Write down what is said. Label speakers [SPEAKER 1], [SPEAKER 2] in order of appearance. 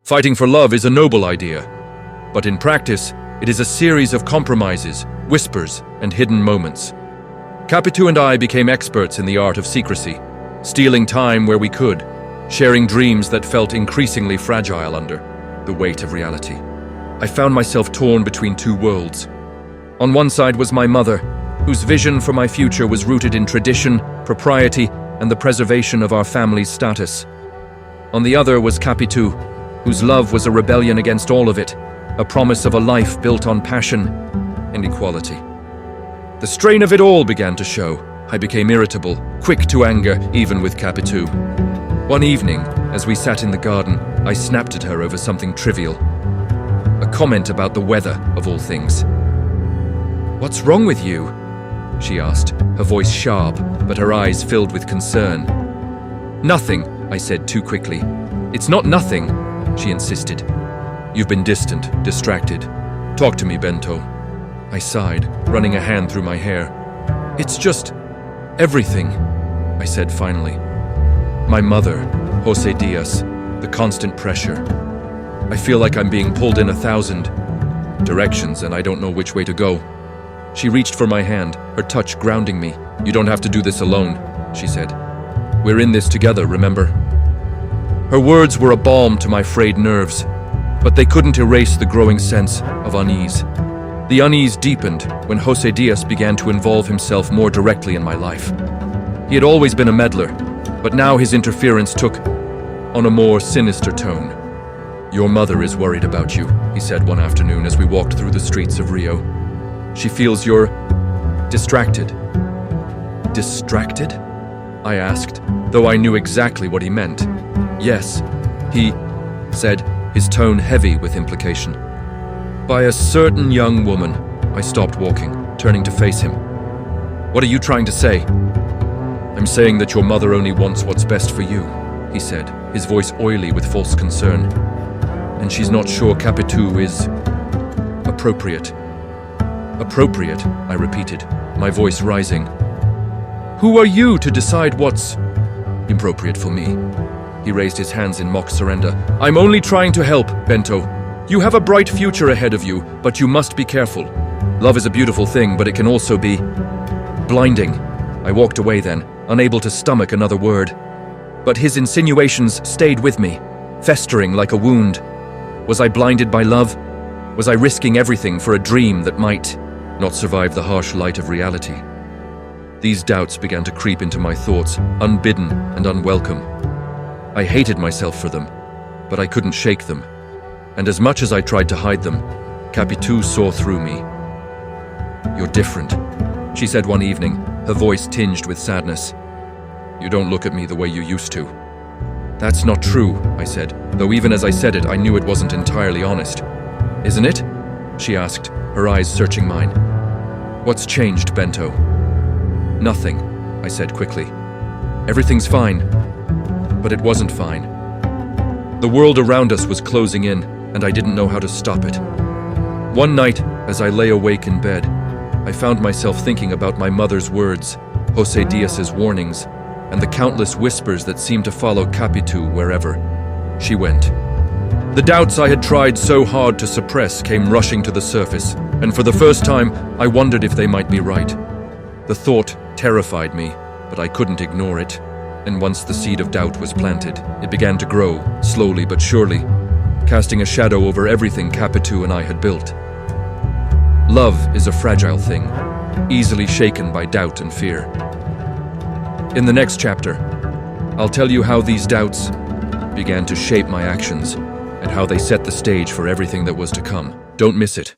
[SPEAKER 1] Fighting for love is a noble idea, but in practice, it is a series of compromises, whispers, and hidden moments. Capitu and I became experts in the art of secrecy, stealing time where we could, sharing dreams that felt increasingly fragile under the weight of reality. I found myself torn between two worlds. On one side was my mother, whose vision for my future was rooted in tradition, propriety, and the preservation of our family's status. On the other was Capitu, whose love was a rebellion against all of it, a promise of a life built on passion and equality. The strain of it all began to show. I became irritable, quick to anger, even with Capitu. One evening, as we sat in the garden, I snapped at her over something trivial. A comment about the weather, of all things. "What's wrong with you?" she asked, her voice sharp, but her eyes filled with concern. "Nothing," I said too quickly. "It's not nothing," she insisted. "You've been distant, distracted. Talk to me, Bento." I sighed, running a hand through my hair. "It's just everything," I said finally. My mother, Jose Diaz, the constant pressure. I feel like I'm being pulled in 1,000 directions and I don't know which way to go. She reached for my hand, her touch grounding me. "You don't have to do this alone," she said. "We're in this together, remember?" Her words were a balm to my frayed nerves, but they couldn't erase the growing sense of unease. The unease deepened when Jose Diaz began to involve himself more directly in my life. He had always been a meddler, but now his interference took on a more sinister tone. "Your mother is worried about you," he said one afternoon as we walked through the streets of Rio. "She feels you're distracted." "Distracted?" I asked, though I knew exactly what he meant. "Yes," he said, his tone heavy with implication. "By a certain young woman." I stopped walking, turning to face him. "What are you trying to say?" "I'm saying that your mother only wants what's best for you," he said, his voice oily with false concern. "And she's not sure Capitu is appropriate." "Appropriate," I repeated, my voice rising. "Who are you to decide what's appropriate for me?" He raised his hands in mock surrender. "I'm only trying to help, Bento. You have a bright future ahead of you, but you must be careful. Love is a beautiful thing, but it can also be blinding." I walked away then, unable to stomach another word. But his insinuations stayed with me, festering like a wound. Was I blinded by love? Was I risking everything for a dream that might not survive the harsh light of reality? These doubts began to creep into my thoughts, unbidden and unwelcome. I hated myself for them, but I couldn't shake them. And as much as I tried to hide them, Capitu saw through me. "You're different," she said one evening, her voice tinged with sadness. "You don't look at me the way you used to." "That's not true," I said, though even as I said it, I knew it wasn't entirely honest. "Isn't it?" she asked, her eyes searching mine. "What's changed, Bento?" "Nothing," I said quickly. "Everything's fine." But it wasn't fine. The world around us was closing in, and I didn't know how to stop it. One night, as I lay awake in bed, I found myself thinking about my mother's words, Jose Diaz's warnings, and the countless whispers that seemed to follow Capitu wherever she went. The doubts I had tried so hard to suppress came rushing to the surface, and for the first time, I wondered if they might be right. The thought terrified me, but I couldn't ignore it. And once the seed of doubt was planted, it began to grow, slowly but surely, casting a shadow over everything Capitu and I had built. Love is a fragile thing, easily shaken by doubt and fear. In the next chapter, I'll tell you how these doubts began to shape my actions and how they set the stage for everything that was to come. Don't miss it.